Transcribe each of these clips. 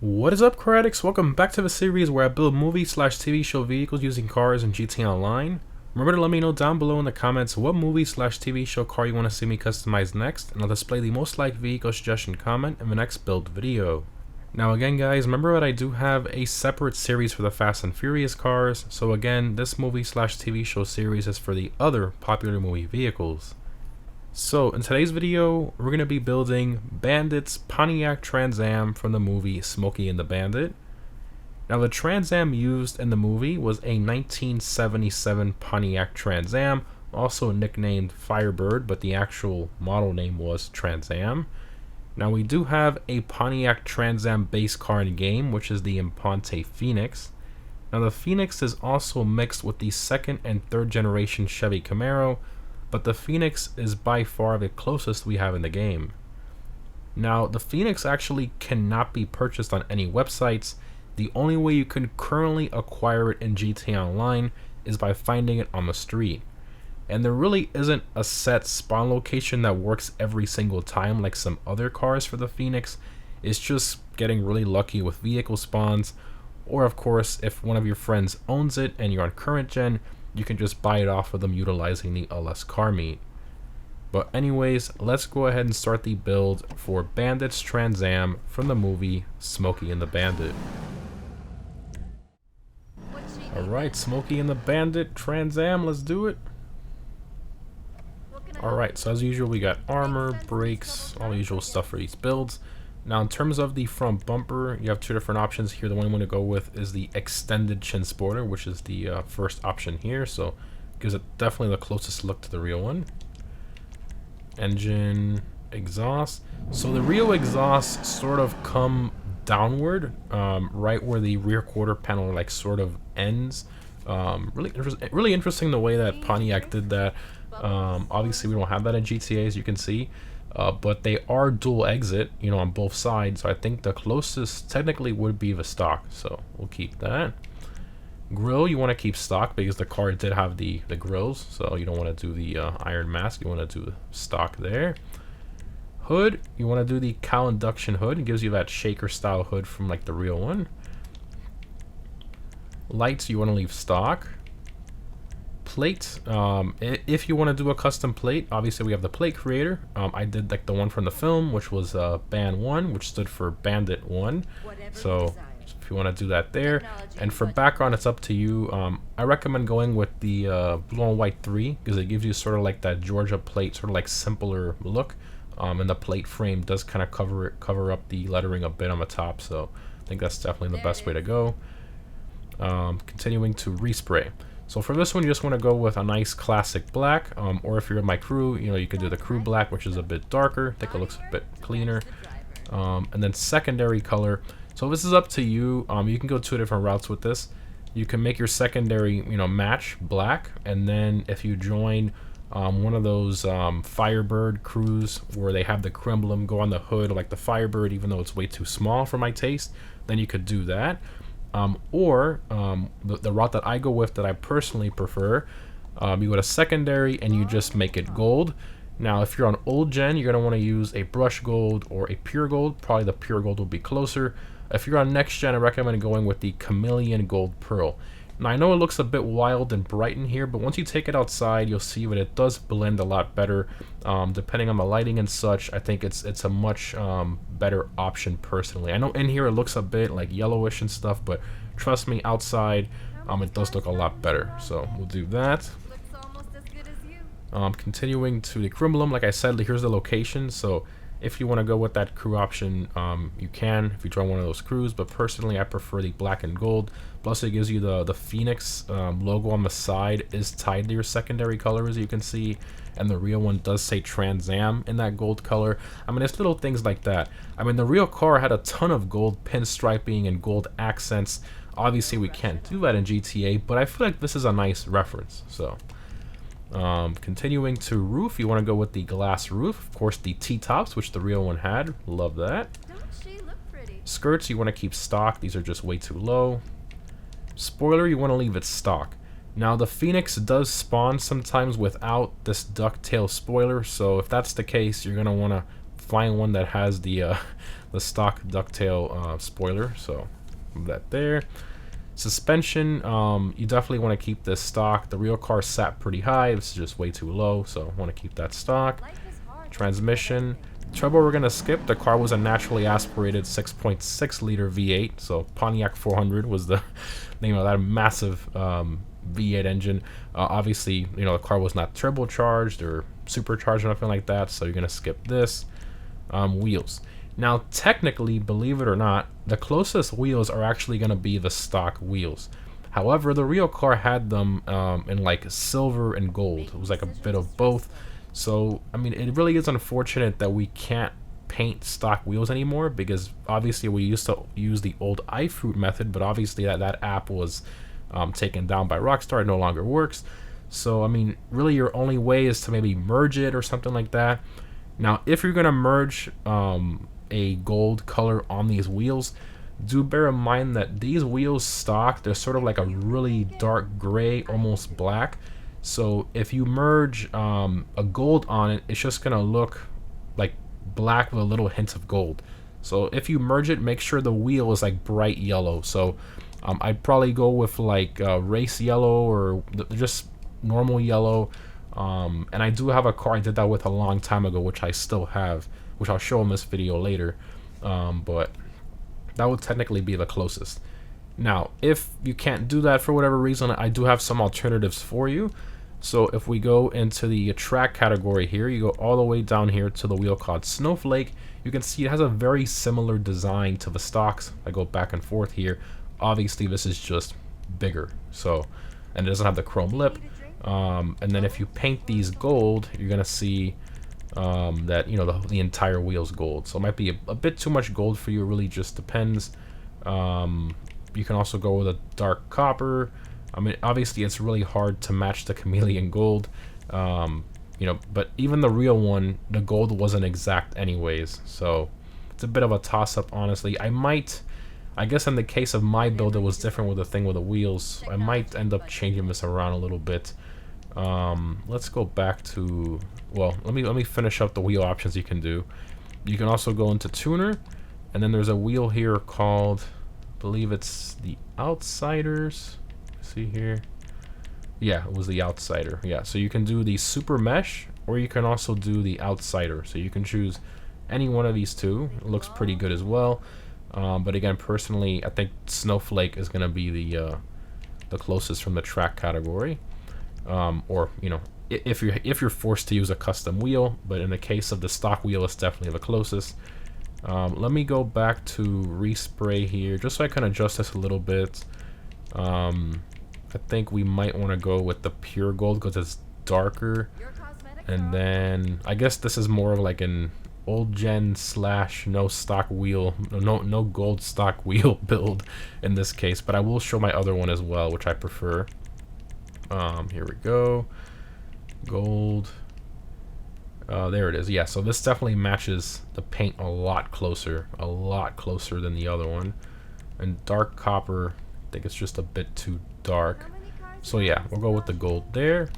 What is up, car addicts? Welcome back to the series where I build movie slash TV show vehicles using cars in GTA Online. Remember to let me know down below in the comments what movie slash TV show car you want to see me customize next, and I'll display the most liked vehicle suggestion comment in the next build video. Now again guys, remember that I do have a separate series for the Fast and Furious cars, so again, this movie slash TV show series is for the other popular movie vehicles. So in today's video, we're going to be building Bandit's Pontiac Trans Am from the movie Smokey and the Bandit. Now the Trans Am used in the movie was a 1977 Pontiac Trans Am, also nicknamed Firebird, but the actual model name was Trans Am. Now we do have a Pontiac Trans Am base car in game, which is the Imponte Phoenix. Now the Phoenix is also mixed with the second and third generation Chevy Camaro, but the Phoenix is by far the closest we have in the game. Now, the Phoenix actually cannot be purchased on any websites. The only way you can currently acquire it in GTA Online is by finding it on the street. And there really isn't a set spawn location that works every single time like some other cars for the Phoenix. It's just getting really lucky with vehicle spawns, or of course, if one of your friends owns it and you're on current gen, you can just buy it off of them utilizing the LS car meet. But anyways, let's go ahead and start the build for Bandit's Trans Am from the movie Smokey and the Bandit. Alright, Smokey and the Bandit Trans Am, let's do it. Alright, so as usual we got armor, brakes, all the usual stuff for these builds. Now in terms of the front bumper, you have two different options here. The one you want to go with is the extended chin spoiler, which is the first option here, so gives it definitely the closest look to the real one. Engine, exhaust. So the real exhausts sort of come downward, right where the rear quarter panel like sort of ends. Really interesting the way that Pontiac did that. Obviously we don't have that in GTA, as you can see. But they are dual exit, you know, on both sides. So I think the closest technically would be the stock. So we'll keep that. Grill, you want to keep stock because the car did have the grills. So you don't want to do the iron mask. You want to do the stock there. Hood, you want to do the cowl induction hood. It gives you that shaker style hood from like the real one. Lights, you want to leave stock. Plate, if you want to do a custom plate, obviously we have the plate creator. I did like the one from the film, which was BAN 1, which stood for Bandit 1. So if you want to do that there. And for background, it's up to you. I recommend going with the blue and white 3 because it gives you sort of like that Georgia plate, sort of like simpler look. And the plate frame does kind of cover up the lettering a bit on the top. So I think that's definitely the best way to go. Continuing to respray. So for this one, you just want to go with a nice classic black, or if you're in my crew, you know, you could do the crew black, which is a bit darker. I think it looks a bit cleaner. And then secondary color. So this is up to you. You can go two different routes with this. You can make your secondary, you know, match black, and then if you join one of those Firebird crews where they have the crew emblem go on the hood like the Firebird, even though it's way too small for my taste, then you could do that. Or the route that I go with that I personally prefer, you go to secondary and you just make it gold. Now if you're on old gen, you're going to want to use a brush gold or a pure gold. Probably the pure gold will be closer. If you're on next gen, I recommend going with the chameleon gold pearl. Now I know it looks a bit wild and bright in here, but once you take it outside, you'll see that it does blend a lot better. Depending on the lighting and such, I think it's a much better option personally. I know in here it looks a bit like yellowish and stuff, but trust me, outside it does look a lot better. So we'll do that. Continuing to the crew emblem, like I said, here's the location. So if you want to go with that crew option, you can if you join one of those crews, but personally I prefer the black and gold. Plus it gives you the Phoenix logo on the side is tied to your secondary color, as you can see, and the real one does say Trans Am in that gold color. I mean, it's little things like that. I mean, the real car had a ton of gold pinstriping and gold accents. Obviously we can't do that in GTA, but I feel like this is a nice reference. So continuing to roof, you want to go with the glass roof, of course the T-tops, which the real one had. Love that. Skirts, you want to keep stock. These are just way too low. Spoiler, you want to leave it stock. Now the Phoenix does spawn sometimes without this ducktail spoiler, so if that's the case, you're going to want to find one that has the the stock ducktail spoiler. So that there. Suspension, you definitely want to keep this stock. The real car sat pretty high. This is just way too low, so I want to keep that stock. Transmission. Turbo we're going to skip. The car was a naturally aspirated 6.6 liter V8, so Pontiac 400 was the name of that massive V8 engine. Obviously, you know, the car was not turbocharged or supercharged or nothing like that, so you're going to skip this. Wheels. Now, technically, believe it or not, the closest wheels are actually going to be the stock wheels. However, the real car had them in like silver and gold. It was like a bit of both. So, I mean, it really is unfortunate that we can't paint stock wheels anymore, because obviously we used to use the old iFruit method, but obviously that app was taken down by Rockstar. It no longer works. So, I mean, really your only way is to maybe merge it or something like that. Now, if you're going to merge a gold color on these wheels, do bear in mind that these wheels stock, they're sort of like a really dark gray, almost black. So if you merge a gold on it, it's just gonna look like black with a little hint of gold. So if you merge it, make sure the wheel is like bright yellow. So I'd probably go with like race yellow or just normal yellow. And I do have a car I did that with a long time ago, which I still have, which I'll show in this video later. But that would technically be the closest. Now, if you can't do that for whatever reason, I do have some alternatives for you. So if we go into the track category here, you go all the way down here to the wheel called Snowflake. You can see it has a very similar design to the stocks. I go back and forth here. Obviously, this is just bigger. So, and it doesn't have the chrome lip. And then if you paint these gold, you're gonna see that, you know, the entire wheel's gold. So it might be a bit too much gold for you. It really just depends. You can also go with a dark copper. I mean, obviously it's really hard to match the chameleon gold, you know, but even the real one, the gold wasn't exact anyways, so it's a bit of a toss-up, honestly. I guess in the case of my build, it was different with the thing with the wheels. I might end up changing this around a little bit. Let's go back to, well, let me finish up the wheel options you can do. You can also go into tuner, and then there's a wheel here called, I believe it's the Outsiders. See here, yeah, it was the Outsider. Yeah, so you can do the super mesh, or you can also do the Outsider, so you can choose any one of these two. It looks pretty good as well, but again, personally, I think Snowflake is going to be the closest from the track category, or, you know, if you're forced to use a custom wheel, but in the case of the stock wheel, it's definitely the closest. Let me go back to respray here just so I can adjust this a little bit. I think we might want to go with the pure gold because it's darker, and then I guess this is more of like an old gen / no stock wheel, no gold stock wheel build in this case, but I will show my other one as well, which I prefer. Here we go, gold. There it is. Yeah, so this definitely matches the paint a lot closer than the other one. And dark copper, I think it's just a bit too dark. So yeah, we'll go with the gold there.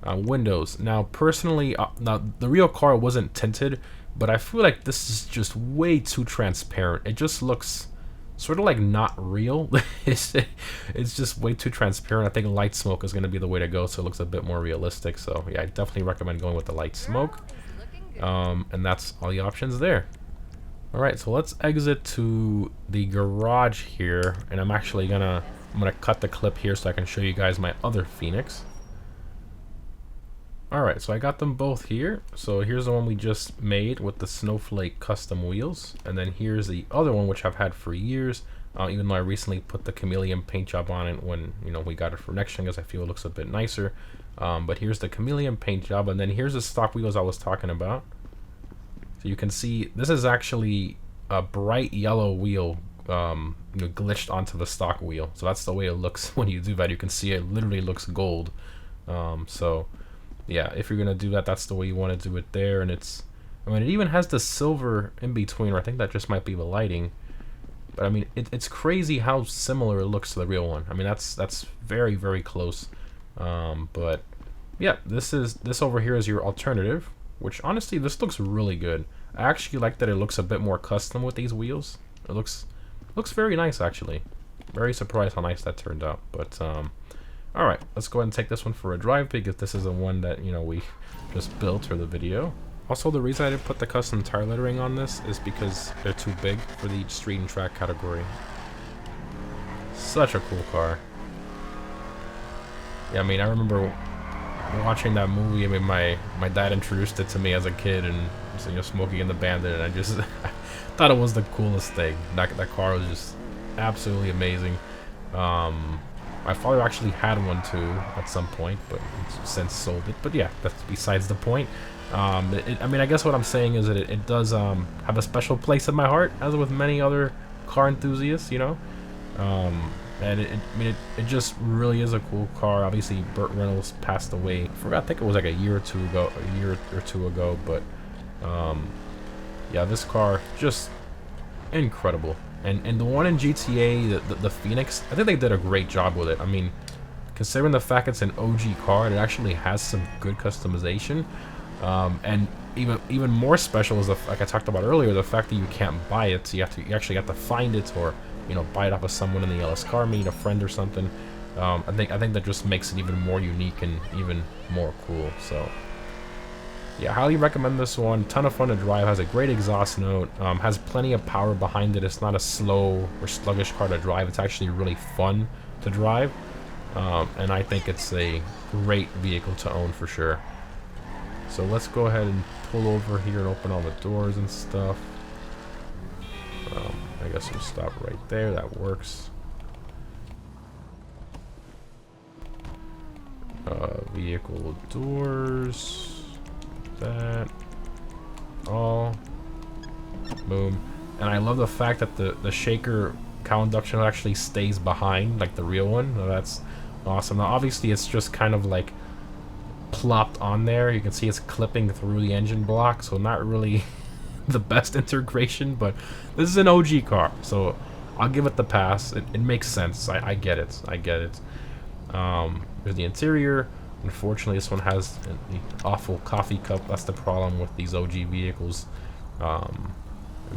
Windows. Now, personally, now the real car wasn't tinted, but I feel like this is just way too transparent. It just looks sort of like not real. It's just way too transparent. I think light smoke is going to be the way to go, so it looks a bit more realistic. So yeah, I definitely recommend going with the light smoke. And that's all the options there. Alright, so let's exit to the garage here, and I'm gonna cut the clip here so I can show you guys my other Phoenix. Alright, so I got them both here. So here's the one we just made with the Snowflake custom wheels, and then here's the other one which I've had for years, even though I recently put the chameleon paint job on it when, you know, we got it for next gen because I feel it looks a bit nicer. But here's the chameleon paint job, and then here's the stock wheels I was talking about. So you can see this is actually a bright yellow wheel, you know, glitched onto the stock wheel. So that's the way it looks when you do that. You can see it literally looks gold. So yeah, if you're gonna do that, that's the way you want to do it there. And it's, I mean, it even has the silver in between, or I think that just might be the lighting. But I mean, it's crazy how similar it looks to the real one. I mean, that's very, very close. But yeah, this over here is your alternative, which honestly, this looks really good. I actually like that it looks a bit more custom with these wheels. It looks very nice, actually. Very surprised how nice that turned out. But alright, let's go ahead and take this one for a drive, because this is the one that, you know, we just built for the video. Also, the reason I didn't put the custom tire lettering on this is because they're too big for the street and track category. Such a cool car. Yeah, I mean, I remember watching that movie. I mean, my dad introduced it to me as a kid, and so, you know, Smokey and the Bandit, and I just thought it was the coolest thing. That car was just absolutely amazing. My father actually had one too at some point, but since sold it. But yeah, that's besides the point. I mean, I guess what I'm saying is that it does have a special place in my heart, as with many other car enthusiasts, you know. And it just really is a cool car. Obviously, Burt Reynolds passed away. I think it was like a year or two ago. But yeah, this car just incredible. And the one in GTA, the Phoenix, I think they did a great job with it. I mean, considering the fact it's an OG car, it actually has some good customization. And even more special is like I talked about earlier, the fact that you can't buy it. So you actually have to find it, or, you know, buy it off of someone in the LS car meet, a friend or something. I think that just makes it even more unique and even more cool. So yeah, highly recommend this one. Ton of fun to drive. Has a great exhaust note. Has plenty of power behind it. It's not a slow or sluggish car to drive. It's actually really fun to drive. And I think it's a great vehicle to own for sure. So let's go ahead and pull over here and open all the doors and stuff. I guess we'll stop right there. That works. Vehicle doors. That. All. Boom. And I love the fact that the shaker cowl induction actually stays behind, like the real one. Now that's awesome. Now obviously it's just kind of like plopped on there. You can see it's clipping through the engine block, so not really the best integration, but this is an OG car, so I'll give it the pass. It makes sense. I get it. There's the interior. Unfortunately, this one has an awful coffee cup. That's the problem with these OG vehicles. And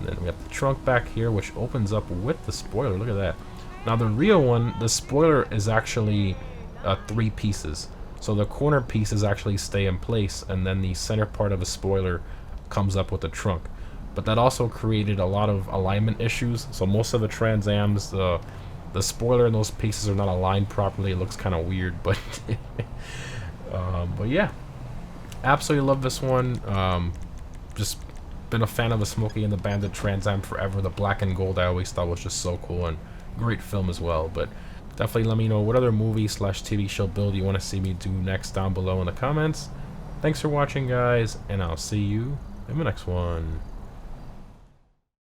then we have the trunk back here, which opens up with the spoiler. Look at that. Now the real one, the spoiler is actually 3 pieces. So the corner pieces actually stay in place, and then the center part of the spoiler comes up with the trunk. But that also created a lot of alignment issues. So most of the Trans Ams, the spoiler and those pieces are not aligned properly. It looks kind of weird, but but yeah, absolutely love this one. Just been a fan of the Smokey and the Bandit Trans Am forever. The black and gold I always thought was just so cool, and great film as well. But definitely let me know what other movie/TV show build you want to see me do next down below in the comments. Thanks for watching, guys, and I'll see you in the next one.